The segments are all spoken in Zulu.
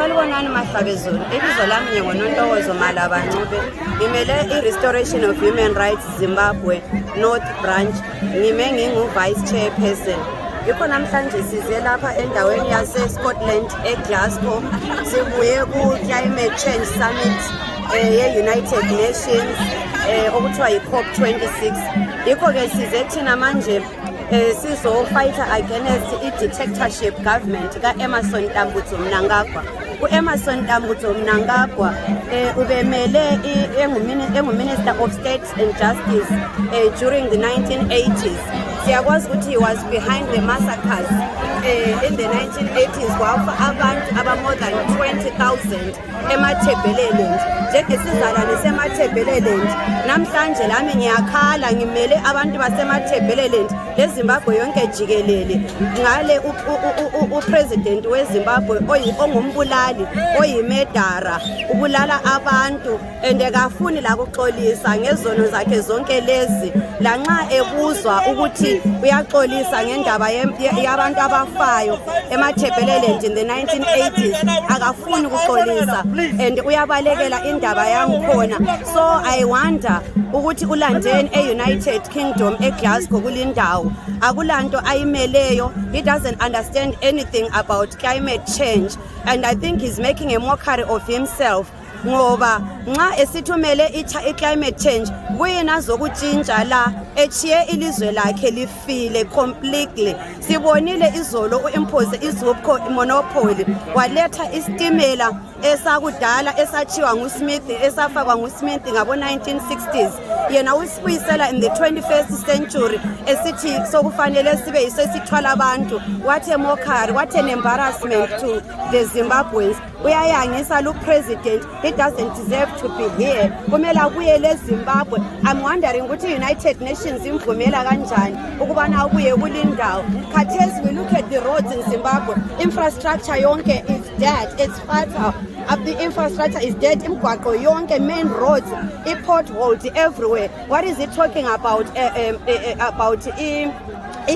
Salibonani Mahlabezulu. Ibizo lami nginguNontokozo Malabancube. Ngimele i-Restoration of Human Rights Zimbabwe North Branch. Ngime ngingu-Vice Chairperson. Yikho namhlanje size lapha endaweni yase-Scotland eGlasgow. Sibuye ku-Climate Change Summit ye-United Nations okuthiwa yi-COP26. Yikho-ke size thina manje sizo-fighter against i-dictatorship government ka-Emmerson Tambutso Mnangagwa. U-Emmerson Tambutso Mnangagwa ubemele engu-Minister of State and Justice during the 1980s. Siyakwazi ukuthi he was behind the massacres in the 1980s kwafa abantu aba-more than 20,000 emaThebeleland. Njengesizalwane semaThebeleland namhlanje lami ngiyakhala ngimele abantu basemaThebeleland leZimbabwe yonke jikelele ngale upresident weZimbabwe ongumbulali oyimedara ubulala abantu endekafuni la kuxolisa ngezono zakhe zonke lezi lanxa ebuzwa ukuthi uyaxolisa ngendaba yabantu abafayo emaThebeleland in the 1980s akafuni ukuxolisa and uyabalekela indaba yangikhona. So I wonder ukuthi ulandeni e-United Kingdom eGlasgow kulindawo akulanto ayimeleyo. He doesn't understand anything about climate change and I think he's making a mockery of himself ngoba nxa esithumele i-climate change kuyena zokutshintsha la echiye ilizwe lakhe lifile completely. Sibonile izolo u-impose izupco monopoly waletha istimela esakudala esachiwa nguSmith esafakwa nguSmith ngabo 1960s yena usibuyisela in the 21st century esithi sokufanele sibe yisesithwala abantu. What a mockery, what an embarrassment to the Zimbabweans. Uyayangisa lu president, he doesn't deserve to be here. Kumele abuyele eZimbabwe. I'm wondering ukuthi United Nations imvumela kanjani ukubana abuye kulindawo. Khathesi we look at the roads in Zimbabwe, infrastructure yonke is dead, it's fatal. The infrastructure is dead, imgwaqo yonke, main roads, potholes everywhere. What is it talking about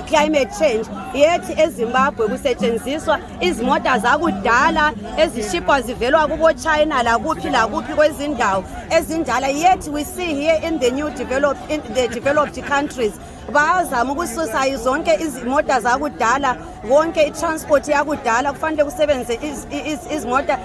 climate change? Yet eZimbabwe kusetshenziswa izimota zakudala ezishipwa zivelwa kubo China lakuphi kwezindawo ezindala. Yet we see here in the developed countries bazama ukususa zonke izimota zakudala, wonke itransport yakudala kufanele kusebenze izimota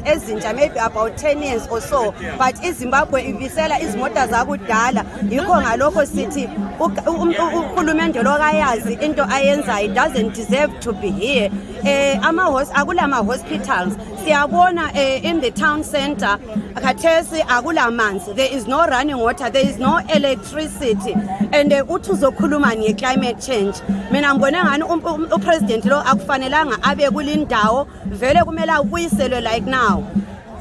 ezintsha maybe about 10 years or so, but iZimbabwe ibisela izimota zakudala. Yikho ngalokho sithi uhulumende lokayazi into ayenzayo doesn't deserve to be here. Akula hospitals siyabona in the town center khathesi akula manzi, there is no running water, there is no electricity and uthi uzokhuluma nge-climate change. Mina ngibone ngani upresident lo akufanelanga abe kulindawo, vele kumele abuyiselwe like now.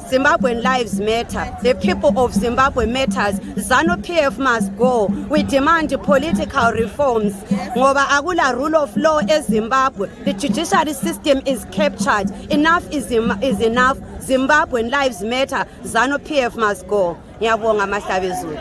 Zimbabwean lives matter. The people of Zimbabwe matters. ZANU-PF must go. We demand political reforms. Ngoba akula rule of law eZimbabwe. The judiciary system is captured. Enough is enough. Zimbabwean lives matter. ZANU-PF must go. Ngiyabonga Mahlabezulu.